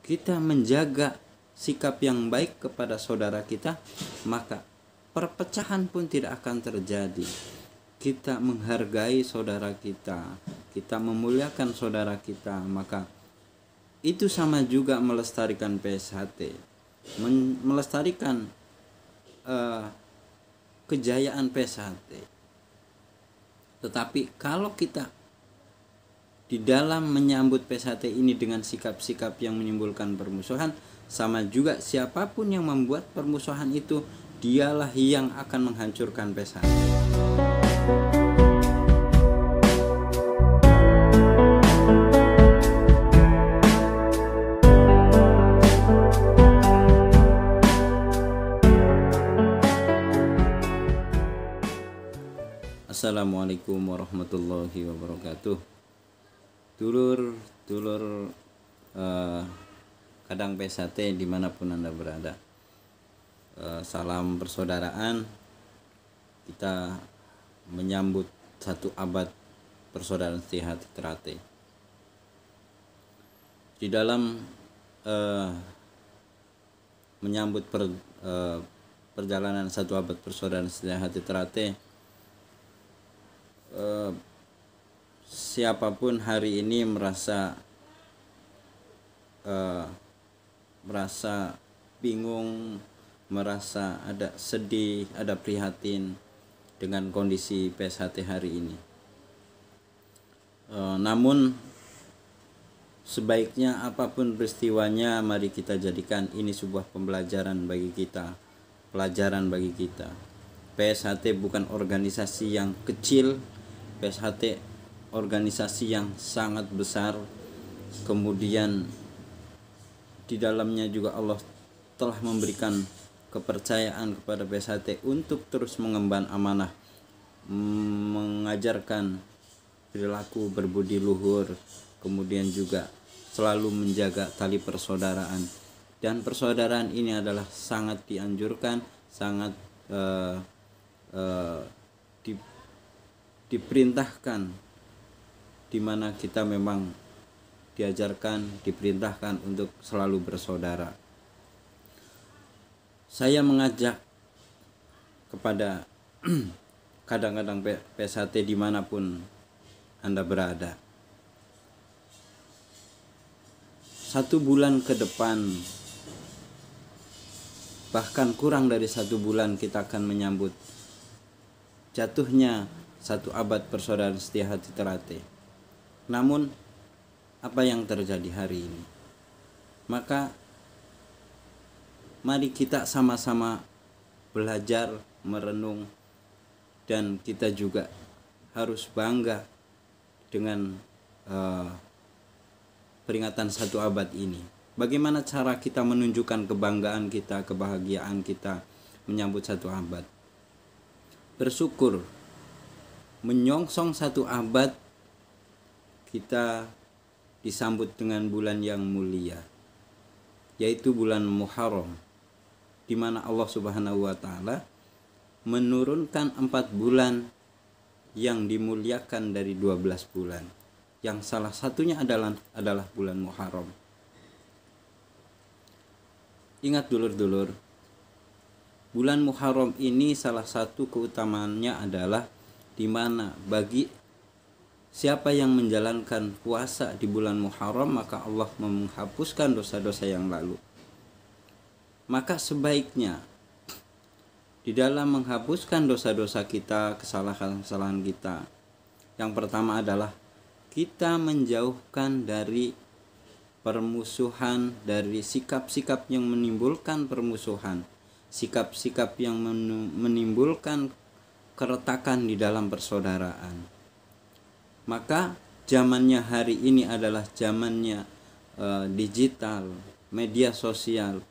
kita menjaga sikap yang baik kepada saudara kita, maka perpecahan pun tidak akan terjadi. Kita menghargai saudara kita, kita memuliakan saudara kita, maka itu sama juga melestarikan PSHT, melestarikan kejayaan PSHT. Tetapi kalau kita di dalam menyambut PSHT ini dengan sikap-sikap yang menimbulkan permusuhan, sama juga siapapun yang membuat permusuhan itu, dialah yang akan menghancurkan PSHT. Assalamualaikum warahmatullahi wabarakatuh. Dulur kadang PSHT dimanapun Anda berada, salam persaudaraan. Kita menyambut 1 abad persaudaraan setia hati Ternate. Di dalam menyambut perjalanan 1 abad persaudaraan setia hati Ternate, siapapun hari ini merasa bingung, merasa ada sedih, ada prihatin dengan kondisi PSHT hari ini. Namun sebaiknya apapun peristiwanya, mari kita jadikan ini sebuah pembelajaran bagi kita, pelajaran bagi kita. PSHT bukan organisasi yang kecil, PSHT organisasi yang sangat besar. Kemudian di dalamnya juga Allah telah memberikan kepercayaan kepada PSHT untuk terus mengemban amanah, mengajarkan perilaku berbudi luhur, kemudian juga selalu menjaga tali persaudaraan. Dan persaudaraan ini adalah sangat dianjurkan, sangat diperintahkan, di mana kita memang diajarkan, diperintahkan untuk selalu bersaudara. Saya mengajak kepada kadang-kadang PSHT dimanapun Anda berada, 1 bulan ke depan, bahkan kurang dari 1 bulan, kita akan menyambut jatuhnya 1 abad persaudaraan setia hati Ternate. Namun apa yang terjadi hari ini? Maka mari kita sama-sama belajar, merenung, dan kita juga harus bangga dengan peringatan 1 abad ini. Bagaimana cara kita menunjukkan kebanggaan kita, kebahagiaan kita menyambut 1 abad? Bersyukur, menyongsong 1 abad, kita disambut dengan bulan yang mulia, yaitu bulan Muharram, di mana Allah Subhanahu wa Ta'ala menurunkan 4 bulan yang dimuliakan dari 12 bulan, yang salah satunya adalah bulan Muharram. Ingat dulur-dulur, bulan Muharram ini salah satu keutamaannya adalah di mana bagi siapa yang menjalankan puasa di bulan Muharram, maka Allah menghapuskan dosa-dosa yang lalu. Maka sebaiknya di dalam menghapuskan dosa-dosa kita, kesalahan-kesalahan kita, yang pertama adalah kita menjauhkan dari permusuhan, dari sikap-sikap yang menimbulkan permusuhan, sikap-sikap yang menimbulkan keretakan di dalam persaudaraan. Maka zamannya hari ini adalah zamannya digital, media sosial.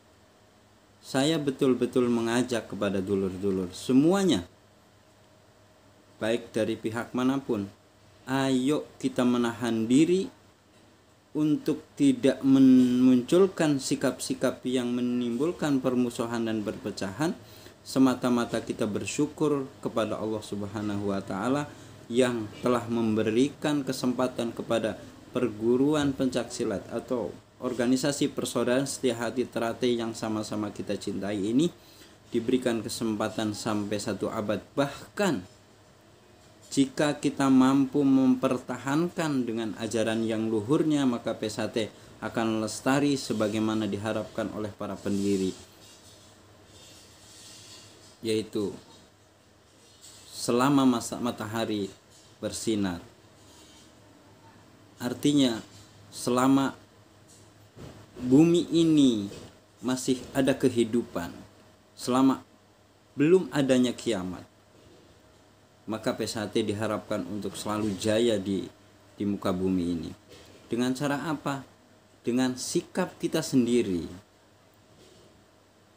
Saya betul-betul mengajak kepada dulur-dulur semuanya, baik dari pihak manapun, ayo kita menahan diri untuk tidak memunculkan sikap-sikap yang menimbulkan permusuhan dan perpecahan. Semata-mata kita bersyukur kepada Allah Subhanahu wa Ta'ala yang telah memberikan kesempatan kepada perguruan pencaksilat atau organisasi persaudaraan Setia Hati Ternate yang sama-sama kita cintai ini diberikan kesempatan sampai 1 abad. Bahkan jika kita mampu mempertahankan dengan ajaran yang luhurnya, maka PSHT akan lestari sebagaimana diharapkan oleh para pendiri, yaitu selama masa matahari bersinar. Artinya selama bumi ini masih ada kehidupan, selama belum adanya kiamat, maka PSHT diharapkan untuk selalu jaya di muka bumi ini. Dengan cara apa? Dengan sikap kita sendiri.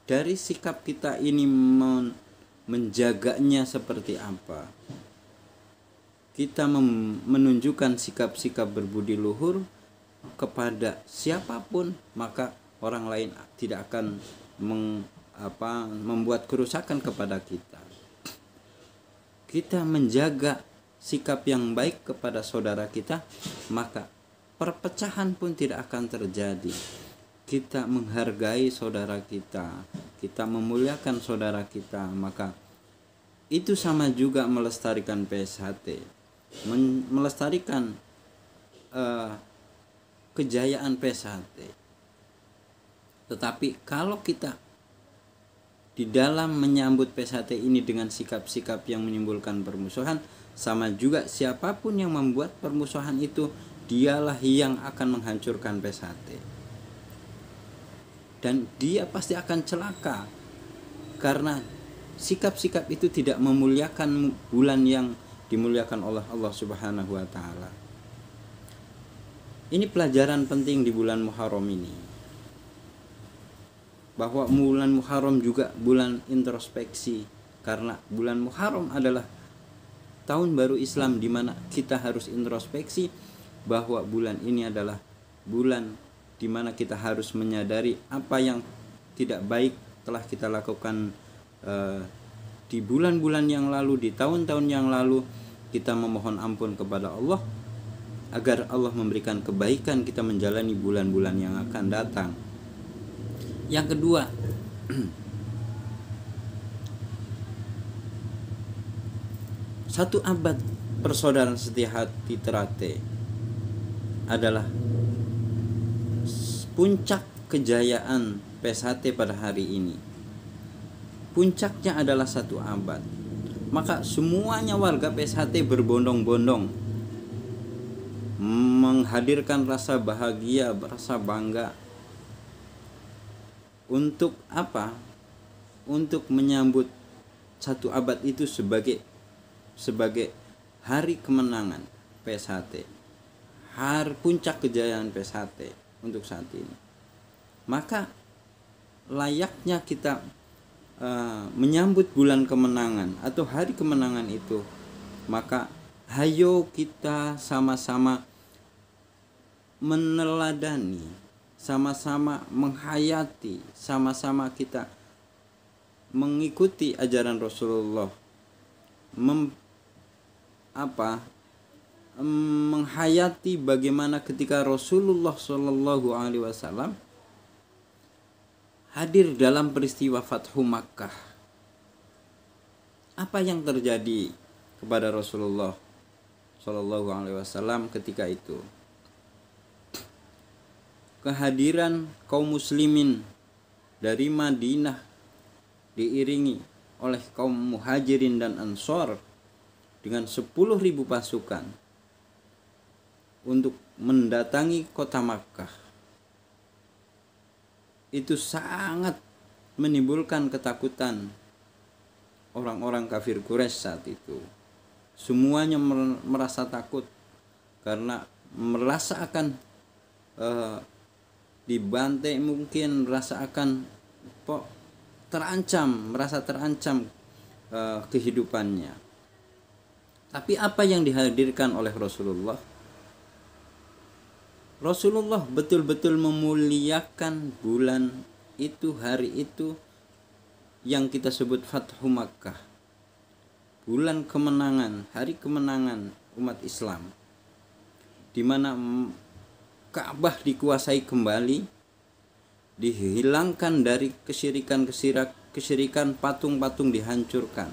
Dari sikap kita ini menjaganya seperti apa? Kita menunjukkan sikap-sikap berbudi luhur kepada siapapun, maka orang lain tidak akan membuat kerusakan kepada kita. Kita menjaga sikap yang baik kepada saudara kita, maka perpecahan pun tidak akan terjadi. Kita menghargai saudara kita, kita memuliakan saudara kita, maka itu sama juga melestarikan PSHT, melestarikan kejayaan PSHT. Tetapi kalau kita di dalam menyambut PSHT ini dengan sikap-sikap yang menimbulkan permusuhan, sama juga siapapun yang membuat permusuhan itu, dialah yang akan menghancurkan PSHT. Dan dia pasti akan celaka, karena sikap-sikap itu tidak memuliakan bulan yang dimuliakan oleh Allah Subhanahu wa taala. Ini pelajaran penting di bulan Muharram ini, bahwa bulan Muharram juga bulan introspeksi, karena bulan Muharram adalah tahun baru Islam, di mana kita harus introspeksi bahwa bulan ini adalah bulan di mana kita harus menyadari apa yang tidak baik telah kita lakukan di bulan-bulan yang lalu, di tahun-tahun yang lalu. Kita memohon ampun kepada Allah agar Allah memberikan kebaikan kita menjalani bulan-bulan yang akan datang. Yang kedua, 1 abad persaudaraan Setia Hati Ternate adalah puncak kejayaan PSHT pada hari ini. Puncaknya adalah 1 abad. Maka semuanya warga PSHT berbondong-bondong menghadirkan rasa bahagia, rasa bangga. Untuk apa? Untuk menyambut 1 abad itu sebagai hari kemenangan PSHT, hari puncak kejayaan PSHT untuk saat ini. Maka layaknya kita menyambut bulan kemenangan atau hari kemenangan itu, maka hayo kita sama-sama meneladani, sama-sama menghayati, sama-sama kita mengikuti ajaran Rasulullah, menghayati bagaimana ketika Rasulullah Shallallahu Alaihi Wasallam hadir dalam peristiwa Fathu Makkah. Apa yang terjadi kepada Rasulullah Shallallahu Alaihi Wasallam ketika itu? Kehadiran kaum muslimin dari Madinah diiringi oleh kaum muhajirin dan ansor dengan 10.000 pasukan untuk mendatangi kota Makkah. Itu sangat menimbulkan ketakutan orang-orang kafir Quraisy saat itu. Semuanya merasa takut karena merasa akan dibantai, mungkin merasa akan merasa terancam kehidupannya. Tapi apa yang dihadirkan oleh Rasulullah? Rasulullah betul-betul memuliakan bulan itu, hari itu yang kita sebut Fathu Makkah, bulan kemenangan, hari kemenangan umat Islam, di mana Ka'bah dikuasai kembali, dihilangkan dari kesyirikan, patung-patung dihancurkan,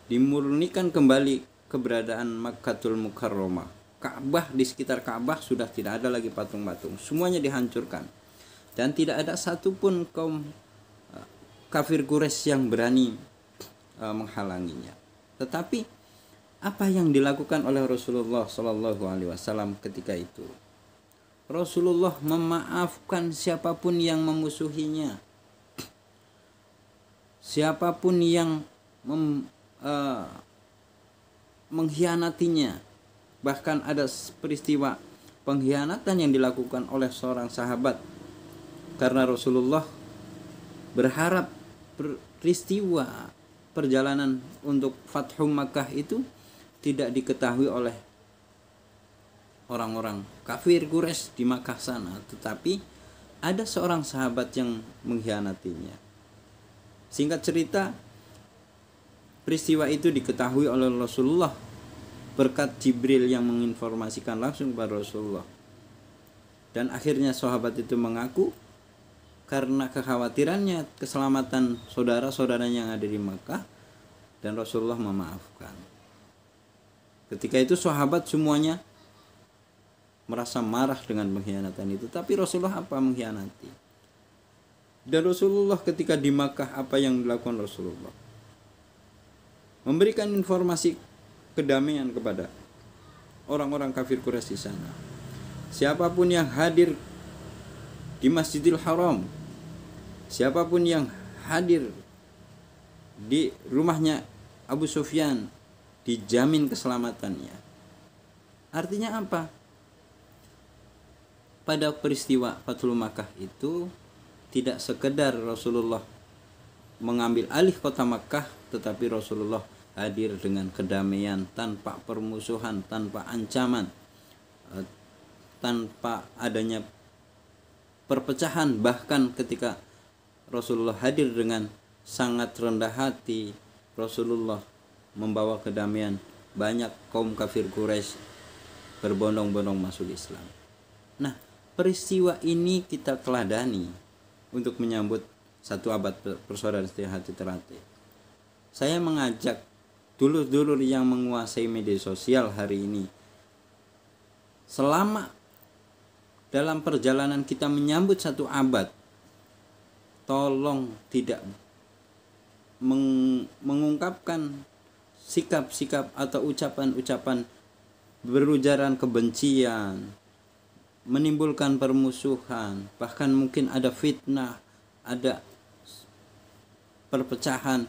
dimurnikan kembali keberadaan Makkatul Mukarramah. Ka'bah, di sekitar Ka'bah sudah tidak ada lagi patung-patung, semuanya dihancurkan, dan tidak ada satupun kaum kafir Quraisy yang berani menghalanginya. Tetapi apa yang dilakukan oleh Rasulullah Shallallahu Alaihi Wasallam ketika itu? Rasulullah memaafkan siapapun yang memusuhinya, siapapun yang mengkhianatinya. Bahkan ada peristiwa pengkhianatan yang dilakukan oleh seorang sahabat, karena Rasulullah berharap peristiwa perjalanan untuk Fathu Makkah itu tidak diketahui oleh orang-orang kafir Quraisy di Makkah sana, tetapi ada seorang sahabat yang mengkhianatinya. Singkat cerita, peristiwa itu diketahui oleh Rasulullah berkat Jibril yang menginformasikan langsung kepada Rasulullah. Dan akhirnya sahabat itu mengaku karena kekhawatirannya keselamatan saudara-saudaranya yang ada di Makkah, dan Rasulullah memaafkan. Ketika itu sahabat semuanya merasa marah dengan pengkhianatan itu, tapi Rasulullah apa mengkhianati? Dan Rasulullah ketika di Makkah, apa yang dilakukan Rasulullah? Memberikan informasi kedamaian kepada orang-orang kafir Quraisy di sana. Siapapun yang hadir di Masjidil Haram, siapapun yang hadir di rumahnya Abu Sufyan, dijamin keselamatannya. Artinya apa? Pada peristiwa Fathul Makkah itu tidak sekedar Rasulullah mengambil alih kota Makkah, tetapi Rasulullah hadir dengan kedamaian, tanpa permusuhan, tanpa ancaman, tanpa adanya perpecahan. Bahkan ketika Rasulullah hadir dengan sangat rendah hati, Rasulullah membawa kedamaian, banyak kaum kafir Quraisy berbondong-bondong masuk Islam. Nah, peristiwa ini kita teladani untuk menyambut satu abad persaudaraan setia hati teratai. Saya mengajak dulur-dulur yang menguasai media sosial hari ini, selama dalam perjalanan kita menyambut satu abad, tolong tidak mengungkapkan sikap-sikap atau ucapan-ucapan berujaran kebencian, menimbulkan permusuhan, bahkan mungkin ada fitnah, ada perpecahan.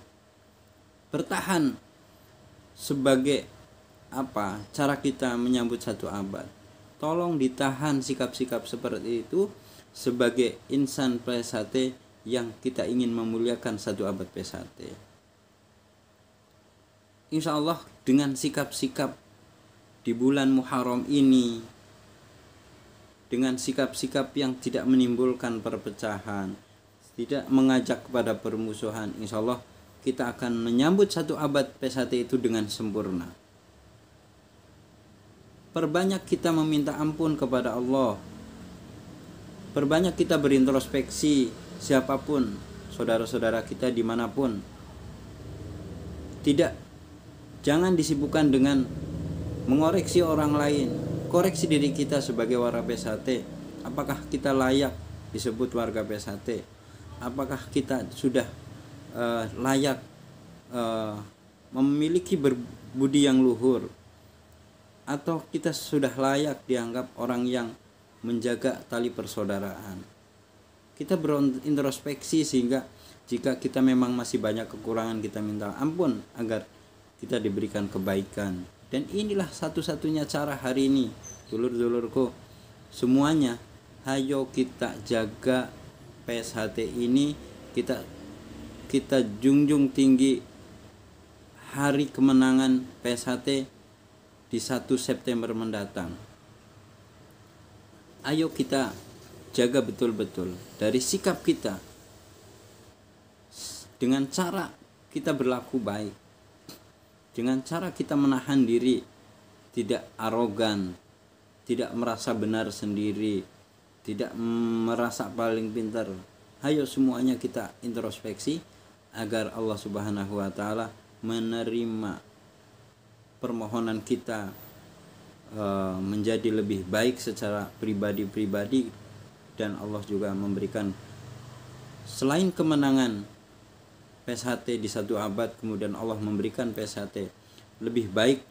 Bertahan sebagai apa? Cara kita menyambut satu abad. Tolong ditahan sikap-sikap seperti itu sebagai insan PSHT yang kita ingin memuliakan satu abad PSHT. Insya Allah dengan sikap-sikap di bulan Muharram ini, dengan sikap-sikap yang tidak menimbulkan perpecahan, tidak mengajak kepada permusuhan, insya Allah kita akan menyambut satu abad PSHT itu dengan sempurna. Perbanyak kita meminta ampun kepada Allah, perbanyak kita berintrospeksi, siapapun saudara-saudara kita dimanapun. Jangan disibukkan dengan mengoreksi orang lain. Koreksi diri kita sebagai warga PSHT. Apakah kita layak disebut warga PSHT? Apakah kita sudah layak memiliki berbudi yang luhur? Atau kita sudah layak dianggap orang yang menjaga tali persaudaraan? Kita berintrospeksi, sehingga jika kita memang masih banyak kekurangan, kita minta ampun agar kita diberikan kebaikan. Dan inilah satu-satunya cara hari ini, dulur-dulurku semuanya, ayo kita jaga PSHT ini, kita junjung tinggi hari kemenangan PSHT di 1 September mendatang. Ayo kita jaga betul-betul dari sikap kita, dengan cara kita berlaku baik, dengan cara kita menahan diri, tidak arogan, tidak merasa benar sendiri, tidak merasa paling pintar. Ayo semuanya kita introspeksi agar Allah Subhanahu wa taala menerima permohonan kita menjadi lebih baik secara pribadi-pribadi, dan Allah juga memberikan selain kemenangan PSHT di 1 abad, kemudian Allah memberikan PSHT lebih baik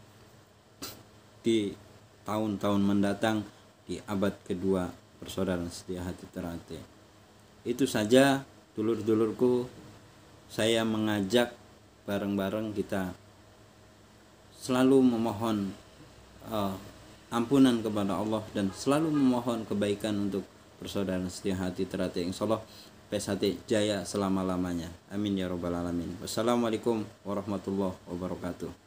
di tahun-tahun mendatang di abad kedua persaudaraan setia hati Ternate. Itu saja dulur-dulurku, saya mengajak bareng-bareng kita selalu memohon ampunan kepada Allah dan selalu memohon kebaikan untuk persaudaraan setia hati Ternate. Insyaallah PSHT jaya selama-lamanya. Amin ya rabbal alamin. Wassalamualaikum warahmatullahi wabarakatuh.